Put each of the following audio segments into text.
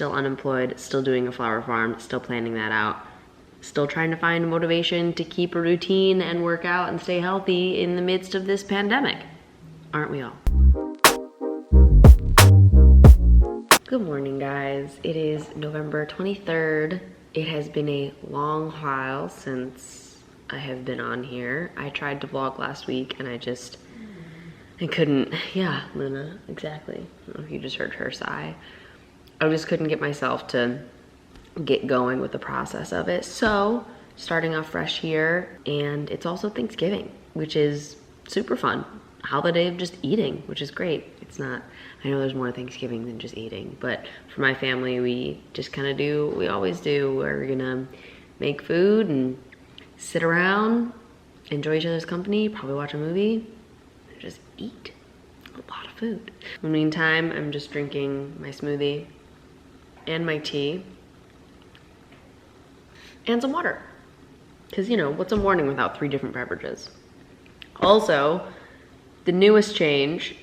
still unemployed, still doing a flower farm, still planning that out. Still trying to find motivation to keep a routine and work out and stay healthy in the midst of this pandemic. Aren't we all? Good morning, guys. It is November 23rd. It has been a long while since I have been on here. I tried to vlog last week and I couldn't. Yeah, Luna, exactly. I don't know if you just heard her sigh. I just couldn't get myself to get going with the process of it. So starting off fresh here, and it's also Thanksgiving, which is super fun. Holiday of just eating, which is great. It's not, I know there's more Thanksgiving than just eating, but for my family, we just kind of do what we always do, where we're gonna make food and sit around, enjoy each other's company, probably watch a movie, and just eat a lot of food. In the meantime, I'm just drinking my smoothie and my tea and some water. Because, you know, what's a morning without 3 different beverages? Also, the newest change,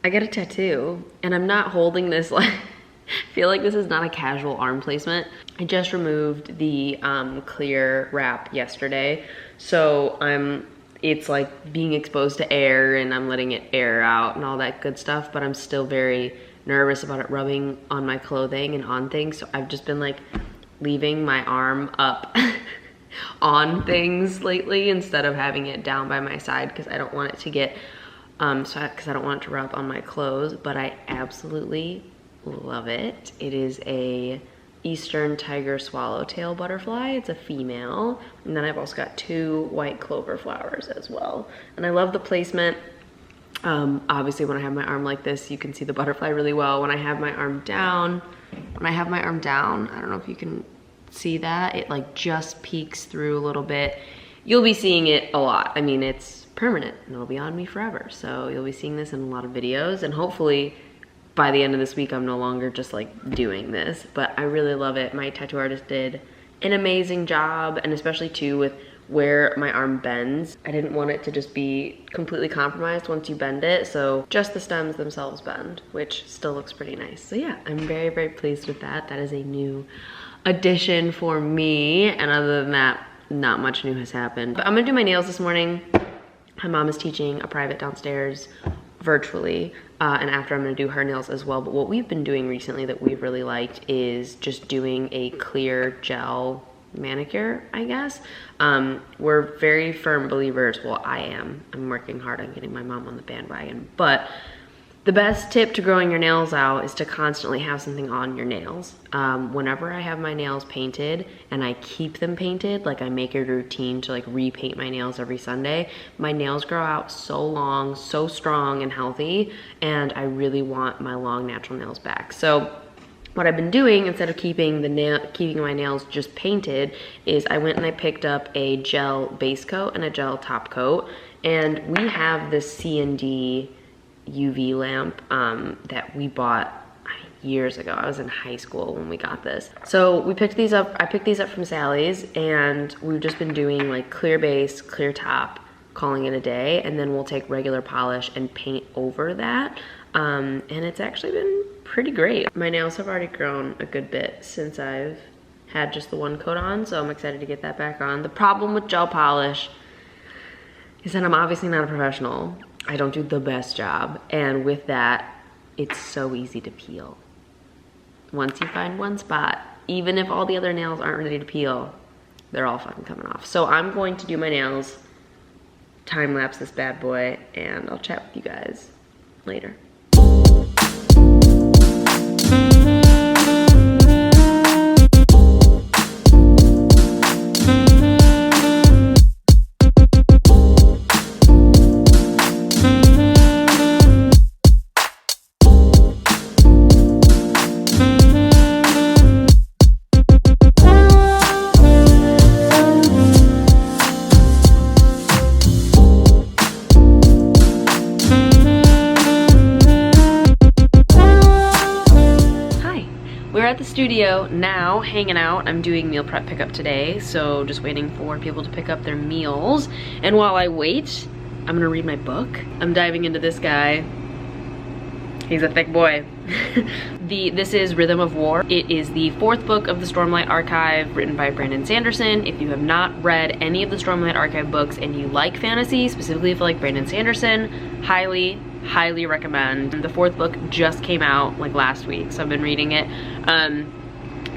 I get a tattoo, and I'm not holding this like, I feel like this is not a casual arm placement. I just removed the clear wrap yesterday, so it's like being exposed to air and I'm letting it air out and all that good stuff, but I'm still very nervous about it rubbing on my clothing and on things, so I've just been like leaving my arm up on things lately instead of having it down by my side, because I don't want it to get because I don't want it to rub on my clothes. But I absolutely love it. It is a Eastern tiger swallowtail butterfly. It's a female, and then I've also got 2 white clover flowers as well, and I love the placement. Obviously when I have my arm like this, you can see the butterfly really well. When I have my arm down, I don't know if you can see that, it like just peeks through a little bit. You'll be seeing it a lot. I mean, it's permanent and it'll be on me forever, so you'll be seeing this in a lot of videos, and hopefully by the end of this week I'm no longer just like doing this. But I really love it. My tattoo artist did an amazing job, and especially too with where my arm bends. I didn't want it to just be completely compromised once you bend it, so just the stems themselves bend, which still looks pretty nice. So yeah, I'm very, very pleased with that. That is a new addition for me, and other than that, not much new has happened. But I'm gonna do my nails this morning. My mom is teaching a private downstairs virtually, and after I'm gonna do her nails as well. But what we've been doing recently that we've really liked is just doing a clear gel manicure, I guess. We're very firm believers, well, I am. I'm working hard on getting my mom on the bandwagon, but the best tip to growing your nails out is to constantly have something on your nails. Whenever I have my nails painted and I keep them painted, like I make a routine to like repaint my nails every Sunday, my nails grow out so long, so strong and healthy, and I really want my long natural nails back. So what I've been doing, instead of keeping my nails just painted, is I went and I picked up a gel base coat and a gel top coat, and we have this C&D UV lamp that we bought years ago. I was in high school when we got this. So we picked these up, I picked these up from Sally's, and we've just been doing like clear base, clear top, calling it a day, and then we'll take regular polish and paint over that. And it's actually been pretty great. My nails have already grown a good bit since I've had just the one coat on, so I'm excited to get that back on. The problem with gel polish is that I'm obviously not a professional. I don't do the best job, and with that, it's so easy to peel. Once you find one spot, even if all the other nails aren't ready to peel, they're all fucking coming off. So I'm going to do my nails, time lapse this bad boy, and I'll chat with you guys later. At the studio now, hanging out. I'm doing meal prep pickup today, so just waiting for people to pick up their meals. And while I wait, I'm gonna read my book. I'm diving into this guy. He's a thick boy. This is Rhythm of War. It is the 4th book of the Stormlight Archive, written by Brandon Sanderson. If you have not read any of the Stormlight Archive books and you like fantasy, specifically if you like Brandon Sanderson, highly recommend. The 4th book just came out like last week, so I've been reading it.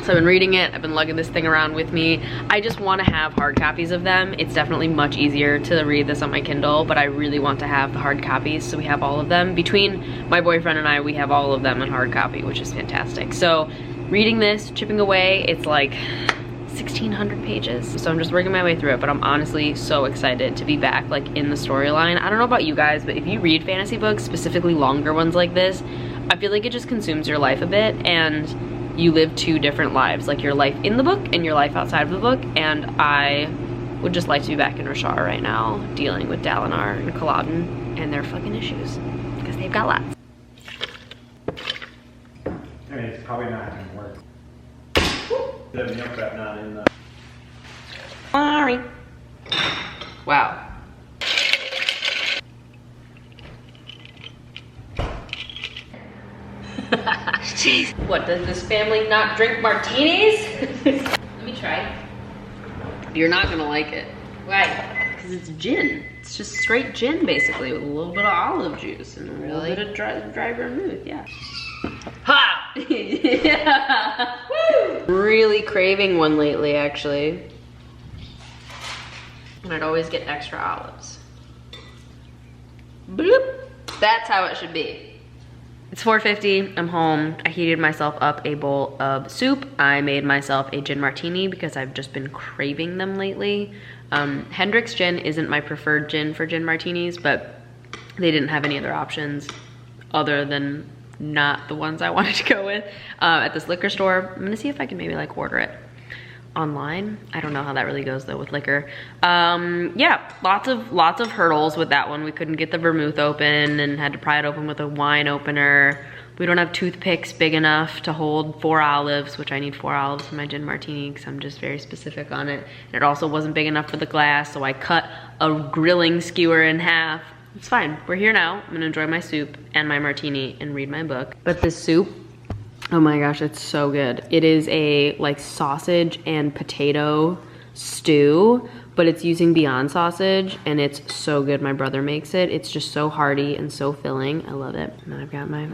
I've been lugging this thing around with me. I just want to have hard copies of them. It's definitely much easier to read this on my Kindle, but I really want to have the hard copies, so we have all of them. Between my boyfriend and I, we have all of them in hard copy, which is fantastic. So reading this, chipping away, it's like 1,600 pages. So I'm just working my way through it, but I'm honestly so excited to be back like in the storyline. I don't know about you guys, but if you read fantasy books, specifically longer ones like this, I feel like it just consumes your life a bit, and you live 2 different lives, like your life in the book and your life outside of the book, and I would just like to be back in Rashar right now, dealing with Dalinar and Culloden and their fucking issues, because they've got lots. I mean, it's probably not gonna work. The milk that not in the... Sorry. Wow. Jeez. What, does this family not drink martinis? Let me try. You're not gonna like it. Why? Because it's gin. It's just straight gin, basically, with a little bit of olive juice and a little bit of dry vermouth, yeah. Ha! Yeah! Woo! Really craving one lately, actually. And I'd always get extra olives. Bloop! That's how it should be. It's 4:50, I'm home. I heated myself up a bowl of soup. I made myself a gin martini because I've just been craving them lately. Hendrick's gin isn't my preferred gin for gin martinis, but they didn't have any other options other than not the ones I wanted to go with at this liquor store. I'm gonna see if I can maybe like order it online. I don't know how that really goes though with liquor. Yeah, lots of hurdles with that one. We couldn't get the vermouth open and had to pry it open with a wine opener. We don't have toothpicks big enough to hold 4 olives, which I need 4 olives for my gin martini because I'm just very specific on it. And it also wasn't big enough for the glass, so I cut a grilling skewer in half. It's fine, we're here now. I'm gonna enjoy my soup and my martini and read my book. But this soup, oh my gosh, it's so good. It is a like sausage and potato stew, but it's using Beyond sausage and it's so good. My brother makes it. It's just so hearty and so filling. I love it. And then I've got my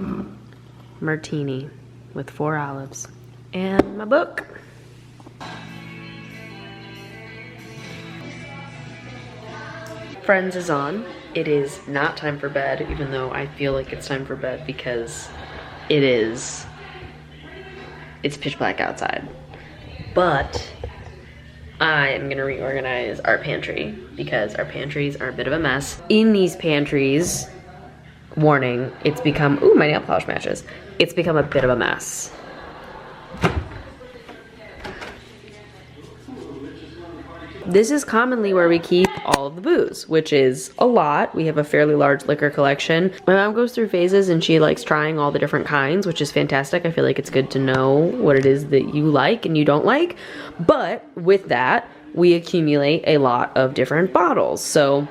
martini with 4 olives and my book. Friends is on. It is not time for bed, even though I feel like it's time for bed because it's pitch black outside. But I am gonna reorganize our pantry because our pantries are a bit of a mess. In these pantries, warning, it's become, ooh, my nail polish matches. It's become a bit of a mess. This is commonly where we keep all of the booze, which is a lot. We have a fairly large liquor collection. My mom goes through phases and she likes trying all the different kinds, which is fantastic. I feel like it's good to know what it is that you like and you don't like. But with that, we accumulate a lot of different bottles. So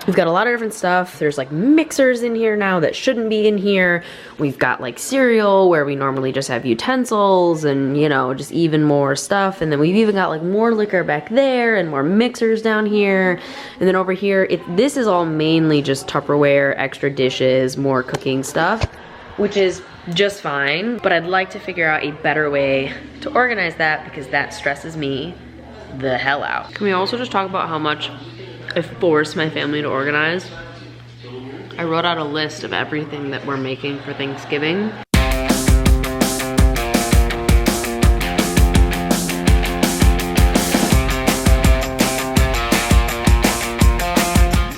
we've got a lot of different stuff. There's like mixers in here now that shouldn't be in here. We've got like cereal where we normally just have utensils and, you know, just even more stuff. And then we've even got like more liquor back there and more mixers down here. And then over here, this is all mainly just Tupperware, extra dishes, more cooking stuff, which is just fine. But I'd like to figure out a better way to organize that because that stresses me the hell out. Can we also just talk about how much I forced my family to organize? I wrote out a list of everything that we're making for Thanksgiving.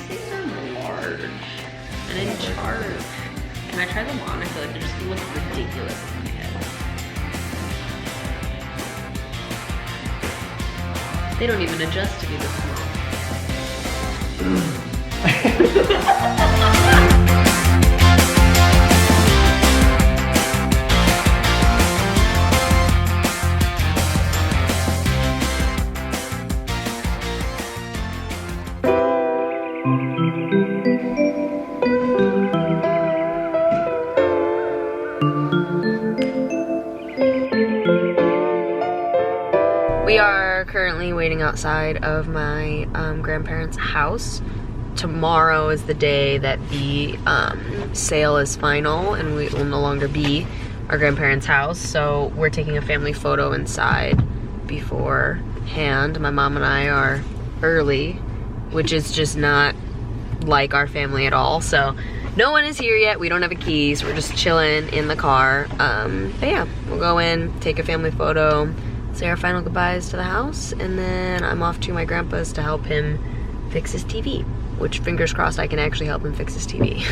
These are large and in charge. Can I try them on? I feel like they're just gonna look ridiculous on my head. They don't even adjust to be this small. We are currently waiting outside of my grandparents' house. Tomorrow is the day that the sale is final and we will no longer be our grandparents' house. So we're taking a family photo inside beforehand. My mom and I are early, which is just not like our family at all. So no one is here yet. We don't have a keys. We're just chilling in the car. But yeah, we'll go in, take a family photo, say our final goodbyes to the house, and then I'm off to my grandpa's to help him fix his TV, which fingers crossed I can actually help him fix his TV.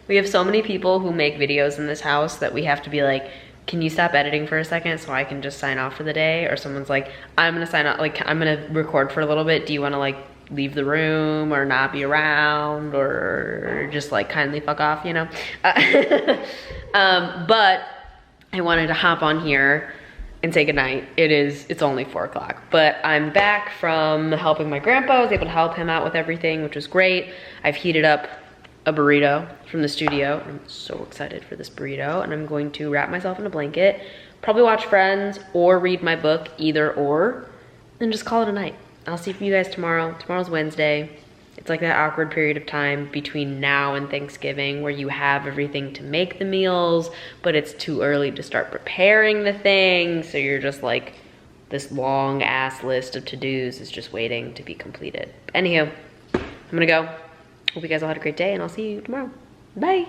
We have so many people who make videos in this house that we have to be like, can you stop editing for a second so I can just sign off for the day? Or someone's like, I'm gonna sign off, like I'm gonna record for a little bit. Do you wanna like leave the room or not be around or just like kindly fuck off, you know? But I wanted to hop on here and say goodnight. It's only 4 o'clock, but I'm back from helping my grandpa. I was able to help him out with everything, which was great. I've heated up a burrito from the studio. I'm so excited for this burrito, and I'm going to wrap myself in a blanket, probably watch Friends or read my book, either or, and just call it a night. I'll see you guys tomorrow. Tomorrow's Wednesday. It's like that awkward period of time between now and Thanksgiving where you have everything to make the meals, but it's too early to start preparing the things. So you're just like, this long ass list of to-dos is just waiting to be completed. Anywho, I'm gonna go. Hope you guys all had a great day, and I'll see you tomorrow. Bye.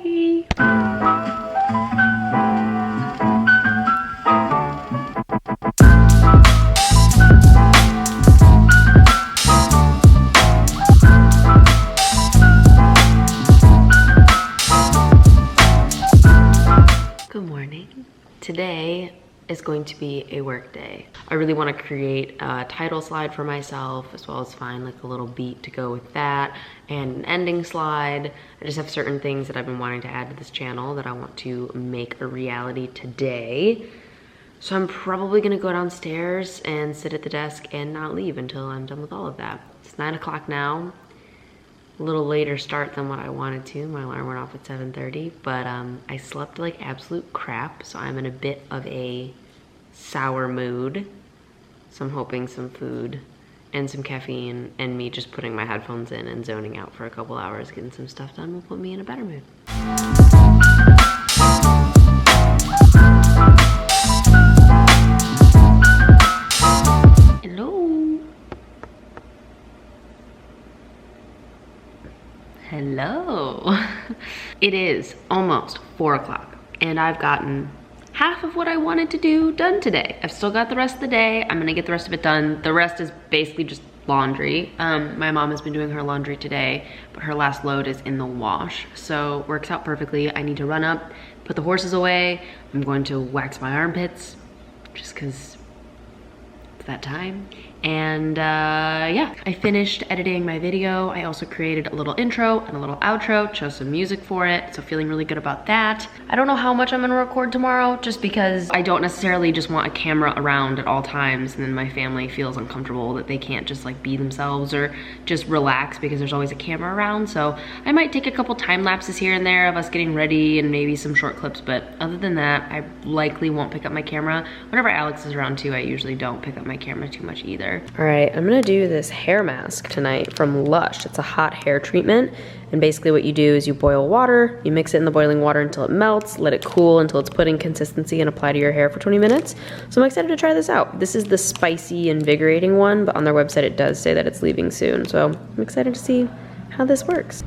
Good morning. Today is going to be a work day. I really want to create a title slide for myself, as well as find like a little beat to go with that and an ending slide. I just have certain things that I've been wanting to add to this channel that I want to make a reality today. So I'm probably gonna go downstairs and sit at the desk and not leave until I'm done with all of that. It's 9 o'clock now. A little later start than what I wanted to. My alarm went off at 7:30, but I slept like absolute crap, so I'm in a bit of a sour mood. So I'm hoping some food and some caffeine and me just putting my headphones in and zoning out for a couple hours, getting some stuff done, will put me in a better mood. Hello. It is almost 4 o'clock and I've gotten half of what I wanted to do done today. I've still got the rest of the day. I'm gonna get the rest of it done. The rest is basically just laundry. My mom has been doing her laundry today, but her last load is in the wash. So works out perfectly. I need to run up, put the horses away. I'm going to wax my armpits just cause it's that time. And yeah, I finished editing my video. I also created a little intro and a little outro, chose some music for it, so feeling really good about that. I don't know how much I'm gonna record tomorrow, just because I don't necessarily just want a camera around at all times and then my family feels uncomfortable that they can't just like be themselves or just relax because there's always a camera around. So I might take a couple time lapses here and there of us getting ready and maybe some short clips, but other than that, I likely won't pick up my camera. Whenever Alex is around too, I usually don't pick up my camera too much either. All right, I'm gonna do this hair mask tonight from Lush. It's a hot hair treatment, and basically what you do is you boil water, you mix it in the boiling water until it melts, let it cool until it's pudding consistency, and apply to your hair for 20 minutes. So I'm excited to try this out. This is the spicy, invigorating one, but on their website it does say that it's leaving soon, so I'm excited to see how this works.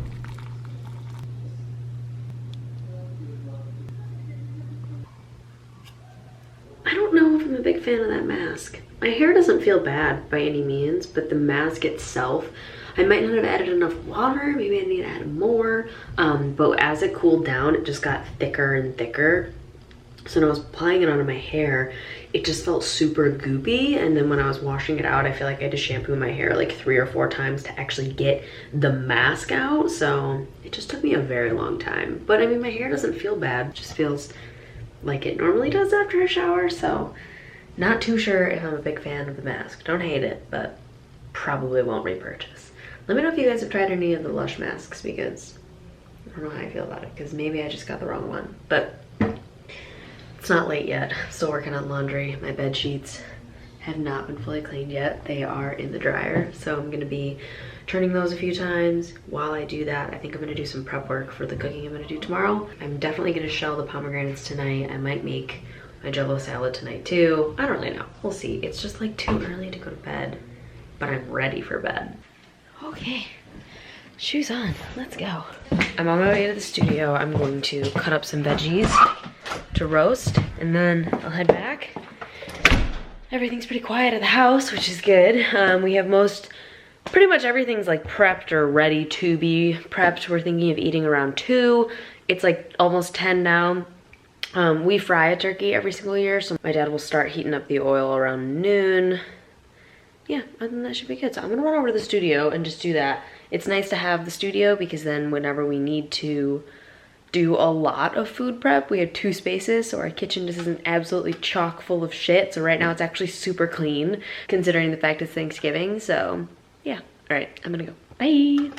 I don't know if I'm a big fan of that mask. My hair doesn't feel bad by any means, but the mask itself, I might not have added enough water, maybe I need to add more, but as it cooled down, it just got thicker and thicker. So when I was applying it onto my hair, it just felt super goopy, and then when I was washing it out, I feel like I had to shampoo my hair like 3 or 4 times to actually get the mask out, so it just took me a very long time. But I mean, my hair doesn't feel bad, it just feels like it normally does after a shower, so not too sure if I'm a big fan of the mask. Don't hate it, but probably won't repurchase. Let me know if you guys have tried any of the Lush masks, because I don't know how I feel about it, because maybe I just got the wrong one. But It's not late yet. Still working on laundry. My bed sheets have not been fully cleaned yet. They are in the dryer, so I'm gonna be turning those a few times. While I do that, I think I'm gonna do some prep work for the cooking I'm gonna do tomorrow. I'm definitely gonna shell the pomegranates tonight. I might make my jello salad tonight too. I don't really know. We'll see. It's just like too early to go to bed, but I'm ready for bed. Okay, shoes on, let's go. I'm on my way to the studio. I'm going to cut up some veggies to roast, and then I'll head back. Everything's pretty quiet at the house, which is good. We have pretty much everything's like prepped or ready to be prepped. We're thinking of eating around 2. It's like almost 10 now. We fry a turkey every single year, so my dad will start heating up the oil around noon. Yeah, I think that should be good. So I'm gonna run over to the studio and just do that. It's nice to have the studio because then whenever we need to do a lot of food prep, we have 2 spaces, so our kitchen just isn't absolutely chock full of shit. So right now it's actually super clean considering the fact it's Thanksgiving. So yeah, all right, I'm gonna go. Bye.